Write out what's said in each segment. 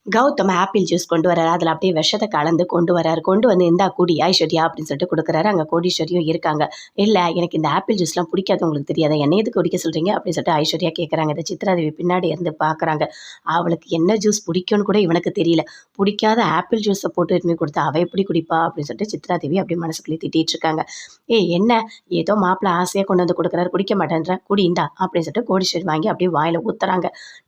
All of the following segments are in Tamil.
கௌதம் ஆப்பிள் ஜூஸ் கொண்டு வராரு. அதில் அப்படியே விஷத்தை கலந்து கொண்டு வராரு. கொண்டு வந்து இந்தா குடி ஐஸ்வர்யா அப்படின்னு சொல்லிட்டு கொடுக்குறாரு. அங்கே கோடீஸ்வரியும் இருக்காங்க. இல்லை எனக்கு இந்த ஆப்பிள் ஜூஸ்லாம் பிடிக்காது, உங்களுக்கு தெரியாதா, என்ன எதுக்கு குடிக்க சொல்கிறீங்க அப்படின்னு சொல்லிட்டு ஐஸ்வர்யா கேட்குறாங்க. இந்த சித்ராதேவி பின்னாடி இருந்து பார்க்குறாங்க. அவளுக்கு என்ன ஜூஸ் பிடிக்கும்னு கூட இவனுக்கு தெரியல. பிடிக்காத ஆப்பிள் ஜூஸை போட்டு எடுத்து கொடுத்தா அவள் எப்படி குடிப்பா அப்படின்னு சொல்லிட்டு சித்ராதேவி அப்படி மனசுக்குள்ளே திட்டிகிட்டு இருக்காங்க. என்ன ஏதோ மாப்பிள்ளை ஆசையாக கொண்டு வந்து கொடுக்குறாரு, குடிக்க மாட்டேன்ற, குடி இந்தா அப்படின்னு சொல்லிட்டு கோடீஸ்வரி வாங்கி அப்படியே வாயில் ஊற்றுறாங்க.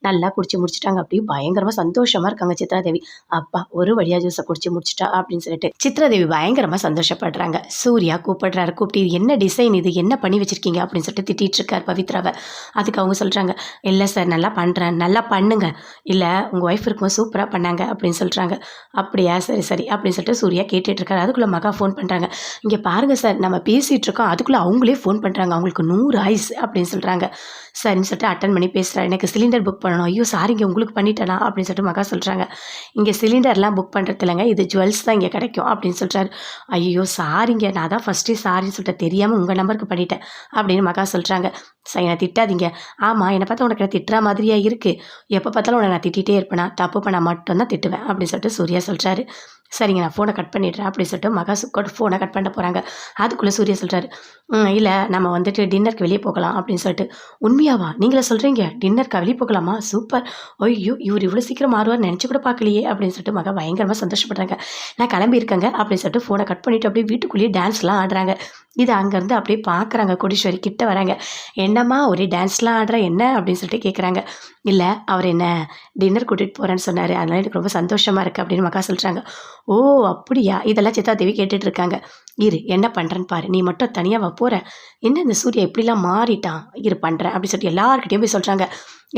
நல்லா குடிச்சு முடிச்சிட்டாங்க. அப்படியே பயங்கரமாக சந்தோஷமாக இருக்காங்க சித்ராதேவி. அப்பா ஒரு வழியா ஜூஸை குடிச்சு முடிச்சிட்டா அப்படின்னு சொல்லிட்டு சித்ராதேவி பயங்கரமா சந்தோஷப்படுறாங்க. சூர்யா கூப்பிடுறாரு. கூப்பிட்டு இது என்ன டிசைன், இது என்ன பண்ணி வச்சிருக்கீங்க அப்படின்னு சொல்லிட்டு திட்டிட்டு இருக்காரு பவித்ராவை. அதுக்கு அவங்க சொல்றாங்க, இல்லை சார் நல்லா பண்றேன், நல்லா பண்ணுங்க, இல்லை உங்க ஒய்ஃப் இருக்கும் சூப்பராக பண்ணாங்க அப்படின்னு சொல்றாங்க. அப்படியா, சரி சரி அப்படின்னு சொல்லிட்டு சூர்யா கேட்டுட்டு இருக்காரு. அதுக்குள்ள மகா ஃபோன் பண்றாங்க. இங்க பாருங்க சார், நம்ம பேசிட்டு இருக்கோம், அதுக்குள்ள அவங்களே ஃபோன் பண்றாங்க, அவங்களுக்கு 100 ஆயுஸ் அப்படின்னு சொல்றாங்க. சரின்னு சொல்லிட்டு அட்டன் பண்ணி பேசுறாரு. எனக்கு சிலிண்டர் புக் பண்ணணும். ஐயோ சாரிங்க, உங்களுக்கு பண்ணிட்டேனா அப்படின்னு சொல்லிட்டு மகா சொல்றாங்க. இங்கே சிலிண்டர்லாம் புக் பண்ணுறது இல்லைங்க, இது ஜுவல்ஸ் தான் இங்கே கிடைக்கும் அப்படின்னு சொல்கிறாரு. ஐயோ சாரிங்க, நான் தான் ஃபஸ்ட்டே சாரின்னு சொல்லிட்டு தெரியாமல் உங்கள் நம்பருக்கு பண்ணிட்டேன் அப்படின்னு மகா சொல்கிறாங்க. சரி நான் திட்டாதீங்க. ஆமாம், என்னை பார்த்தா உனக்கு நான் திட்டுற மாதிரியா இருக்குது, எப்போ பார்த்தாலும் உனக்கு நான் திட்டிகிட்டே இருப்பேனா, தப்பு பண்ணால் மட்டும்தான் திட்டுவேன் அப்படின்னு சொல்லிட்டு சூர்யா சொல்கிறாரு. சரிங்க நான் ஃபோனை கட் பண்ணிடுறேன் அப்படின்னு சொல்லிட்டு மகா ஃபோனை கட் பண்ண போகிறாங்க. அதுக்குள்ளே சூர்யா சொல்கிறாரு, இல்லை நம்ம வந்துட்டு டின்னருக்கு வெளியே போகலாம் அப்படின்னு சொல்லிட்டு. உண்மையாவா நீங்களே சொல்கிறீங்க, டின்னருக்கு வெளியே போகலாமா, சூப்பர், ஐயோ இவர் இவ்வளோ சீக்கிரம் மாறுவார் நினச்சி கூட பார்க்கலையே அப்படின்னு சொல்லிட்டு மகா பயங்கரமாக சந்தோஷப்படுறாங்க. நான் கிளம்பியிருக்கேங்க அப்படின்னு சொல்லிட்டு ஃபோனை கட் பண்ணிவிட்டு அப்படியே வீட்டுக்குள்ளேயே டான்ஸ்லாம் ஆடுறாங்க. இது அங்கேருந்து அப்படியே பார்க்குறாங்க. கோடீஸ்வரி கிட்ட வராங்க. என்னம்மா ஒரே டான்ஸ்லாம் ஆடுற என்ன அப்படின்னு சொல்லிட்டு கேட்குறாங்க. இல்லை அவர் என்ன டின்னர் கூட்டிகிட்டு போகிறேன்னு சொன்னார், அதனால் எனக்கு ரொம்ப சந்தோஷமாக இருக்குது அப்படின்னு மகா சொல்கிறாங்க. ஓ அப்படியா, இதெல்லாம் சித்ராதேவி கேட்டுட்டு இருக்காங்க. இரு என்ன பண்ணுறேன்னு பாரு, நீ மட்டும் தனியாக போகிற, என்ன இந்த சூர்யா இப்படிலாம் மாறிட்டான், இரு பண்ணுறேன் அப்படின்னு சொல்லிட்டு எல்லாருக்கிட்டையும் போய் சொல்கிறாங்க.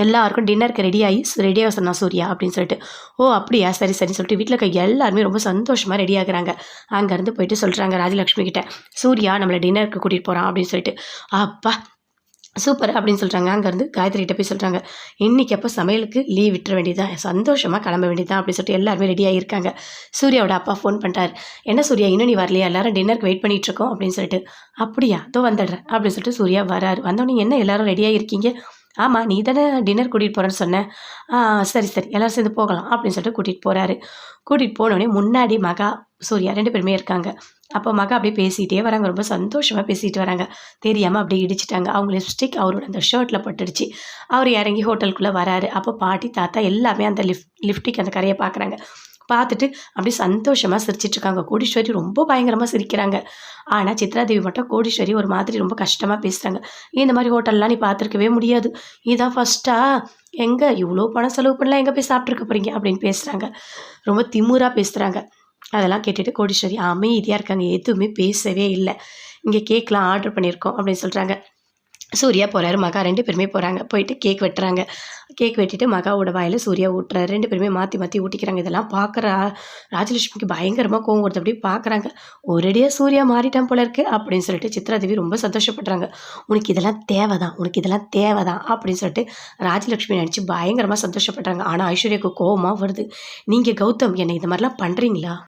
எல்லாருக்கும் டின்னருக்கு ரெடியாக சொன்னான் சூர்யா அப்படின்னு சொல்லிட்டு. ஓ அப்படியா, சரி சரின்னு சொல்லிட்டு வீட்டில் இருக்க எல்லாருமே ரொம்ப சந்தோஷமாக ரெடி ஆகுறாங்க. அங்கேருந்து போயிட்டு சொல்கிறாங்க ராஜலக்ஷ்மி கிட்ட, சூர்யா நம்மளை டின்னருக்கு கூட்டிகிட்டு போகிறான் அப்படின்னு சொல்லிட்டு. அப்பா சூப்பர் அப்படின்னு சொல்கிறாங்க. அங்கேருந்து காயத்ரி கிட்ட போய் சொல்கிறாங்க, இன்றைக்கி அப்போ சமையலுக்கு லீவ் விட்டுற வேண்டியதான், சந்தோஷமாக கிளம்ப வேண்டியதான் அப்படின்னு சொல்லிட்டு எல்லாருமே ரெடியாக இருக்காங்க. சூர்யாவோட அப்பா ஃபோன் பண்ணிட்டார். என்ன சூர்யா இன்னும் நீ வரலையா, எல்லாரும் டின்னருக்கு வெயிட் பண்ணிகிட்டு இருக்கோம் அப்படின்னு சொல்லிட்டு. அப்படியா அதோ வந்துடுறேன் அப்படின்னு சொல்லிட்டு சூர்யா வராரு. வந்தோடனே என்ன எல்லாரும் ரெடியாக இருக்கீங்க, ஆமாம் நீ தானே டின்னர் கூட்டிகிட்டு போகிறேன்னு சொன்னேன், சரி சரி எல்லோரும் சேர்ந்து போகலாம் அப்படின்னு சொல்லிட்டு கூட்டிகிட்டு போகிறாரு. கூட்டிகிட்டு போனோடனே முன்னாடி மகா சூர்யா 2 பேருமே இருக்காங்க. அப்போ மகா அப்படியே பேசிகிட்டே வராங்க, ரொம்ப சந்தோஷமாக பேசிகிட்டு வராங்க. தெரியாமல் அப்படியே இடிச்சிட்டாங்க. அவங்க லிப்ஸ்டிக் அவரோட அந்த ஷர்ட்டில் பட்டுடுச்சு. அவர் இறங்கி ஹோட்டலுக்குள்ளே வராரு. அப்போ பாட்டி தாத்தா எல்லாமே அந்த லிப்டிக் அந்த கரையை பார்க்குறாங்க. பார்த்துட்டு அப்படியே சந்தோஷமாக சிரிச்சிட்ருக்காங்க. கோடீஸ்வரி ரொம்ப பயங்கரமாக சிரிக்கிறாங்க. ஆனால் சித்ராதேவி மட்டும் கோடீஸ்வரி ஒரு மாதிரி ரொம்ப கஷ்டமாக பேசுகிறாங்க. இந்த மாதிரி ஹோட்டல்லாம் நீ பார்த்துருக்கவே முடியாது, இதான் ஃபஸ்ட்டா, எங்கே இவ்வளோ பணம் செலவு பண்ணலாம், எங்கே போய் சாப்பிட்ருக்க போகிறீங்க அப்படின்னு பேசுகிறாங்க. ரொம்ப திமுறாக பேசுகிறாங்க. அதெல்லாம் கேட்டுட்டு கோடீஸ்வரி அமைதியாக இருக்காங்க, எதுவுமே பேசவே இல்லை. இங்கே கேக்லாம் ஆர்டர் பண்ணியிருக்கோம் அப்படின்னு சொல்கிறாங்க. சூர்யா போகிறாரு, மகா 2 பேருமே போகிறாங்க. போயிட்டு கேக் வெட்டுறாங்க. கேக் வெட்டிட்டு மகாவோட வாயில் சூர்யா ஊட்டுறாரு. 2 பேருமே மாற்றி மாற்றி ஊட்டிக்கிறாங்க. இதெல்லாம் பார்க்குற ராஜலட்சுமிக்கு பயங்கரமாக கோவம் வருது. அப்படியே பார்க்குறாங்க, ஒரேடியாக சூர்யா மாறிட்டான் போல இருக்கு அப்படின்னு சொல்லிட்டு சித்ராதேவி ரொம்ப சந்தோஷப்படுறாங்க. உனக்கு இதெல்லாம் தேவைதான், உனக்கு இதெல்லாம் தேவைதான் அப்படின்னு சொல்லிட்டு ராஜலட்சுமி நினச்சி பயங்கரமாக சந்தோஷப்படுறாங்க. ஆனால் ஐஸ்வர்யாவுக்கு கோவமாக வருது. நீங்கள் கௌதம் என்னை இந்த மாதிரிலாம் பண்ணுறீங்களா?